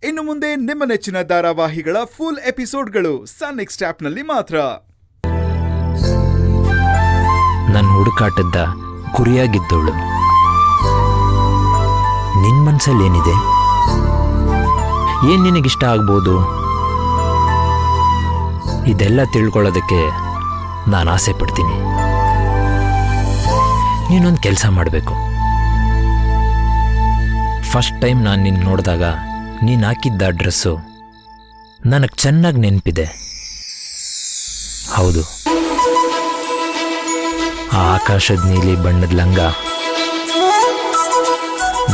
ಇನ್ನು ಮುಂದೆ ನಿಮ್ಮ ನೆಚ್ಚಿನ ಧಾರಾವಾಹಿಗಳ ಫುಲ್ ಎಪಿಸೋಡ್ಗಳು ಸನ್ ನೆಕ್ಸ್ಟ್ ಆಪ್ನಲ್ಲಿ ಮಾತ್ರ. ನನ್ನ ಹುಡುಕಾಟದ ಗುರಿಯಾಗಿದ್ದವಳು ನಿನ್ ಮನ್ಸಲ್ಲಿ ಏನಿದೆ, ಏನ್ ನಿನಗಿಷ್ಟ ಆಗ್ಬೋದು, ಇದೆಲ್ಲ ತಿಳ್ಕೊಳ್ಳೋದಕ್ಕೆ ನಾನು ಆಸೆ ಪಡ್ತೀನಿ. ನೀನೊಂದು ಕೆಲಸ ಮಾಡಬೇಕು. ಫಸ್ಟ್ ಟೈಮ್ ನಾನು ನಿನ್ನ ನೋಡಿದಾಗ ನೀನು ಹಾಕಿದ್ದ ಡ್ರೆಸ್ಸು ನನಗೆ ಚೆನ್ನಾಗಿ ನೆನಪಿದೆ. ಹೌದು, ಆ ಆಕಾಶದ ನೀಲಿ ಬಣ್ಣದ ಲಂಗ,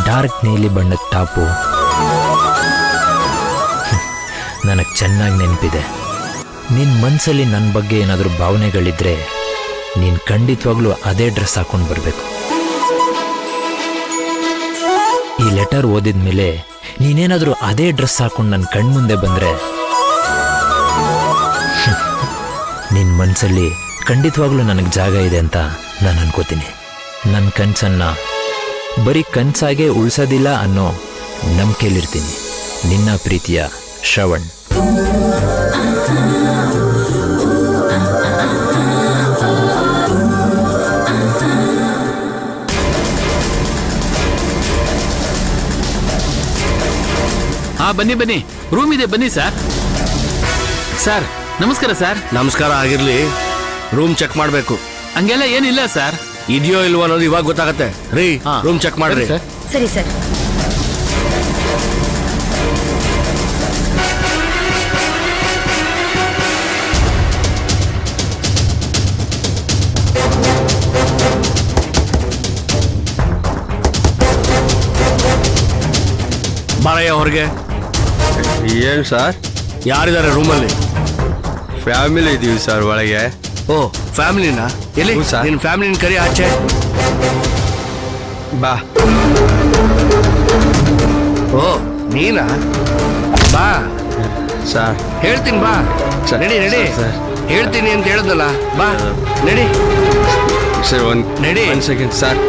ಡಾರ್ಕ್ ನೀಲಿ ಬಣ್ಣದ ಟಾಪು ನನಗೆ ಚೆನ್ನಾಗಿ ನೆನಪಿದೆ. ನಿನ್ನ ಮನಸ್ಸಲ್ಲಿ ನನ್ನ ಬಗ್ಗೆ ಏನಾದರೂ ಭಾವನೆಗಳಿದ್ರೆ ನೀನು ಖಂಡಿತವಾಗ್ಲೂ ಅದೇ ಡ್ರೆಸ್ ಹಾಕೊಂಡು ಬರಬೇಕು. ಈ ಲೆಟರ್ ಓದಿದ ಮೇಲೆ ನೀನೇನಾದರೂ ಅದೇ ಡ್ರೆಸ್ ಹಾಕೊಂಡು ನನ್ನ ಕಣ್ಮುಂದೆ ಬಂದರೆ ನಿನ್ನ ಮನಸ್ಸಲ್ಲಿ ಖಂಡಿತವಾಗ್ಲೂ ನನಗೆ ಜಾಗ ಇದೆ ಅಂತ ನಾನು ಅನ್ಕೋತೀನಿ. ನನ್ನ ಕನಸನ್ನು ಬರೀ ಕನಸಾಗೆ ಉಳಿಸೋದಿಲ್ಲ ಅನ್ನೋ ನಂಬಿಕೆಯಲ್ಲಿರ್ತೀನಿ. ನಿನ್ನ ಪ್ರೀತಿಯ ಶ್ರವಣ್. ಬನ್ನಿ ಬನ್ನಿ, ರೂಮ್ ಇದೆ, ಬನ್ನಿ ಸರ್. ಸರ್ ನಮಸ್ಕಾರ. ಸರ್ ನಮಸ್ಕಾರ ಆಗಿರ್ಲಿ. ರೂಮ್ ಚೆಕ್ ಮಾಡ್ಬೇಕು. ಹಂಗೆಲ್ಲ ಏನಿಲ್ಲ ಸರ್. ಇದೆಯೋ ಇಲ್ವೋ ಅನ್ನೋದು ಇವಾಗ ಗೊತ್ತಾಗತ್ತೆ ರೀ. ರೂಮ್ ಚೆಕ್ ಮಾಡ್ರಿ. ಸರಿ ಸರ್. ಬಾರಯ್ಯ ಹೊರಗೆ. ಏನು ಸರ್? ಯಾರಿದ್ದಾರೆ ರೂಮಲ್ಲಿ? ಫ್ಯಾಮಿಲಿ ಇದೀವಿ ಸರ್ ಒಳಗೆ. ಓ ಫ್ಯಾಮಿಲಿನಾ? ಎಲ್ಲಿ ನಿನ್ನ ಫ್ಯಾಮಿಲಿನ ಕರಿ ಆಚೆ ಬಾ. ಓ ನೀನಾ? ಬಾ ಸರ್. ಹೇಳ್ತೀನಿ ಬಾ. ನಡಿ ನಡಿ. ಹೇಳ್ತೀನಿ ಅಂತ ಹೇಳಿದ್ನಲ್ಲ, ಬಾ ನಡಿ. ಸರ್ ನಡಿ. 1 ಸೆಕೆಂಡ್ ಸರ್.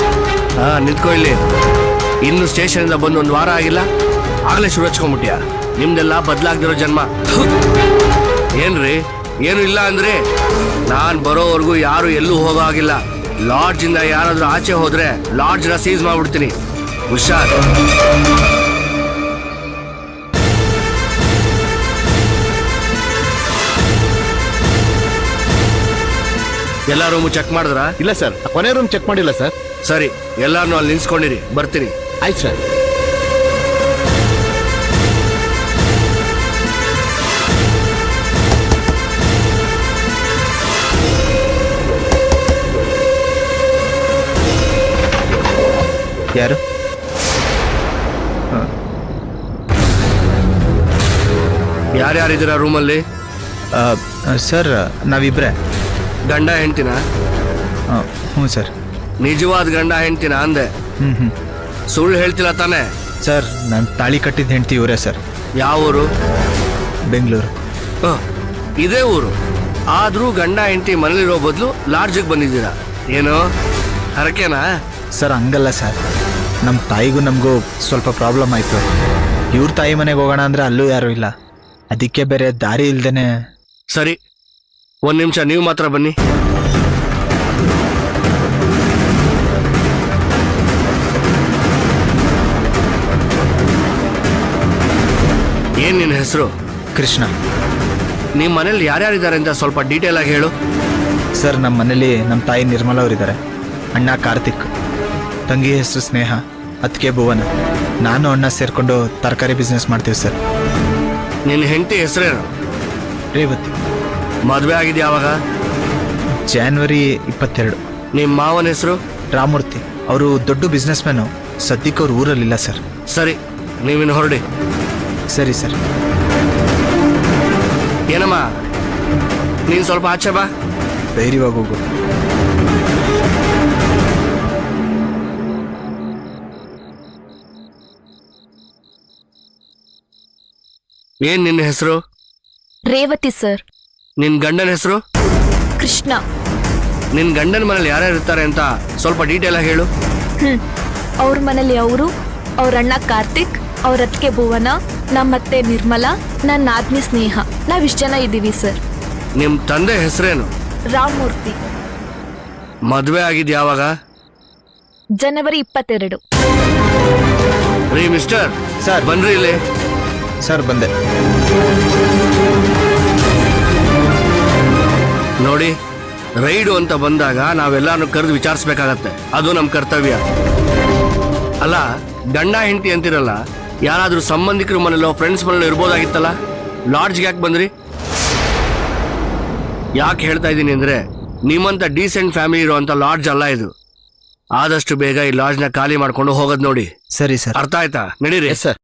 ನಿಂತ್ಕೊ ಇಲ್ಲಿ. ಇನ್ನು ಸ್ಟೇಷನಿಂದ ಬಂದು 1 ವಾರ ಆಗಿಲ್ಲ, ಆಗಲೇ ಶುರು ಹಚ್ಕೊಂಡ್ಬಿಟ್ಯ. ನಿಮ್ದೆಲ್ಲ ಬದಲಾಗ್ದಿರೋ ಜನ್ಮ. ಏನ್ರಿ ಏನು ಇಲ್ಲ ಅಂದ್ರೆ ನಾನ್ ಬರೋವರೆಗೂ ಯಾರು ಎಲ್ಲೂ ಹೋಗೋ ಆಗಿಲ್ಲ. ಲಾಡ್ಜಿಂದ ಯಾರಾದ್ರೂ ಆಚೆ ಹೋದ್ರೆ ಲಾಡ್ಜ್ನ ಸೀಸ್ ಮಾಡ್ಬಿಡ್ತೀನಿ. ಹುಷಾರ್. ಎಲ್ಲ ರೂಮು ಚೆಕ್ ಮಾಡಿದ್ರಾ? ಇಲ್ಲ ಸರ್, ಕೊನೆ ರೂಮ್ ಚೆಕ್ ಮಾಡಿಲ್ಲ ಸರ್. ಸರಿ, ಎಲ್ಲಾರನ್ನೂ ಅಲ್ಲಿ ನಿಲ್ಸ್ಕೊಂಡಿರಿ, ಬರ್ತೀನಿ. ಆಯ್ತು ಸರ್. ಯಾರು? ಯಾರ್ಯಾರಿದ್ದೀರಾ ರೂಮಲ್ಲಿ? ಸರ್ ನಾವಿಬ್ರೆ. ಗಂಡ ಹೆಂಡ್ತಿನ? ಹ್ಞೂ ಸರ್. ನಿಜವಾದ ಗಂಡ ಹೆಂಡ್ತಿನ ಅಂದೆ? ಸುಳ್ಳು ಹೇಳ್ತಿಲ್ಲ ತಾನೆ? ಸರ್ ನಾನು ತಾಳಿ ಕಟ್ಟಿದ ಹೆಂಡ್ತಿ ಇವರೇ ಸರ್. ಯಾವ ಊರು? ಬೆಂಗಳೂರು. ಇದೇ ಊರು. ಆದ್ರೂ ಗಂಡ ಹೆಂಡ್ತಿ ಮನೇಲಿರೋ ಬದಲು ಲಾಡ್ಜಿಗೆ ಬಂದಿದ್ದೀರಾ. ಏನೋ ಹರಕೆನಾ? ಸರ್ ಹಂಗಲ್ಲ ಸರ್, ನಮ್ಮ ತಾಯಿಗೂ ನಮಗೂ ಸ್ವಲ್ಪ ಪ್ರಾಬ್ಲಮ್ ಆಯಿತು. ಇವ್ರ ತಾಯಿ ಮನೆಗೆ ಹೋಗೋಣ ಅಂದರೆ ಅಲ್ಲೂ ಯಾರೂ ಇಲ್ಲ, ಅದಕ್ಕೆ ಬೇರೆ ದಾರಿ ಇಲ್ದೇನೆ. ಸರಿ, 1 ನಿಮಿಷ ನೀವು ಮಾತ್ರ ಬನ್ನಿ. ಏನ್ ನಿನ್ನ ಹೆಸರು? ಕೃಷ್ಣ. ನಿಮ್ಮ ಮನೇಲಿ ಯಾರ್ಯಾರಿದ್ದಾರೆ ಅಂತ ಸ್ವಲ್ಪ ಡೀಟೇಲ್ ಆಗಿ ಹೇಳು. ಸರ್ ನಮ್ಮ ಮನೇಲಿ ನಮ್ಮ ತಾಯಿ ನಿರ್ಮಲ ಅವರಿದ್ದಾರೆ, ಅಣ್ಣ ಕಾರ್ತಿಕ್, ತಂಗಿ ಹೆಸರು ಸ್ನೇಹ, ಅತ್ತಿಗೆ ಭುವನ, ನಾನು ಅಣ್ಣ ಸೇರಿಕೊಂಡು ತರಕಾರಿ ಬಿಸ್ನೆಸ್ ಮಾಡ್ತೀವಿ ಸರ್. ನಿನ್ನ ಹೆಂಡತಿ ಹೆಸರೇನು? ರೇವತಿ. ಮದುವೆ ಆಗಿದೆ ಯಾವಾಗ? ಜಾನ್ವರಿ 22. ನಿಮ್ಮ ಮಾವನ ಹೆಸರು? ರಾಮೂರ್ತಿ. ಅವರು ದೊಡ್ಡ ಬಿಸ್ನೆಸ್ ಮ್ಯಾನು, ಸದ್ಯಕ್ಕೆ ಅವ್ರು ಊರಲ್ಲಿಲ್ಲ ಸರ್. ಸರಿ, ನೀವಿನ್ನು ಹೊರಡಿ. ಸರಿ ಸರ್. ಏನಮ್ಮ, ನೀನು ಸ್ವಲ್ಪ ಆಚೆ ಬಾ. ಧೈರ್ಯವಾಗಿ ಹೋಗು. ಏನ್ ನಿನ್ನ ಹೆಸರು? ರೇವತಿ ಸರ್. ನಿನ್ ಗಂಡನ ಹೆಸರು? ಕೃಷ್ಣ. ನಿನ್ ಗಂಡನ ಮನೇಲಿ ಯಾರ್ಯಾರು ಇರ್ತಾರೆ ಅಂತ ಸ್ವಲ್ಪ ಡೀಟೇಲ್ ಆಗಿ ಹೇಳು. ಅವ್ರ ಮನೇಲಿ ಅವರು, ಅವ್ರ ಅಣ್ಣ ಕಾರ್ತಿಕ್, ಅವ್ರ ಅತ್ತಿಗೆ ಭುವನ, ನಮ್ಮತ್ತೆ ನಿರ್ಮಲಾ, ನನ್ನ ಆತ್ಮಿ ಸ್ನೇಹ. ನಾವಿಷ್ಟು ಜನ ಇದ್ದೀವಿ ಸರ್. ನಿಮ್ ತಂದೆ ಹೆಸರೇನು? ರಾಮಮೂರ್ತಿ. ಮದ್ವೆ ಆಗಿದ್ ಯಾವಾಗ? ಜನವರಿ 22. ರೀ ಮಿಸ್ಟರ್ ಸರ್. ಬನ್ರಿ ಇಲ್ಲಿ. ಸರ್ ಬಂದೆ. ನೋಡಿ, ರೈಡು ಅಂತ ಬಂದಾಗ ನಾವೆಲ್ಲಾನು ಕರೆದು ವಿಚಾರಿಸ್ಬೇಕಾಗತ್ತೆ. ಅದು ನಮ್ಮ ಕರ್ತವ್ಯ. ಅಲ್ಲ, ಗಂಡ ಹೆಂಡತಿ ಅಂತಿರಲ್ಲ, ಯಾರಾದ್ರೂ ಸಂಬಂಧಿಕರ ಮನೆಯಲ್ಲೋ ಫ್ರೆಂಡ್ಸ್ ಮನೆಯಲ್ಲೋ ಇರ್ಬೋದಾಗಿತ್ತಲ್ಲ. ಲಾಡ್ಜ್ಗೆ ಯಾಕೆ ಬಂದ್ರಿ? ಯಾಕೆ ಹೇಳ್ತಾ ಇದ್ದೀನಿ ಅಂದ್ರೆ, ನಿಮ್ಮಂತ ಡೀಸೆಂಟ್ ಫ್ಯಾಮಿಲಿ ಇರುವಂತ ಲಾಡ್ಜ್ ಅಲ್ಲ ಇದು. ಆದಷ್ಟು ಬೇಗ ಈ ಲಾಡ್ಜ್ನ ಖಾಲಿ ಮಾಡ್ಕೊಂಡು ಹೋಗೋದ್ ನೋಡಿ. ಸರಿ ಸರ್. ಅರ್ಥ ಆಯ್ತಾ? ನಡೀರಿ. ಸರ್.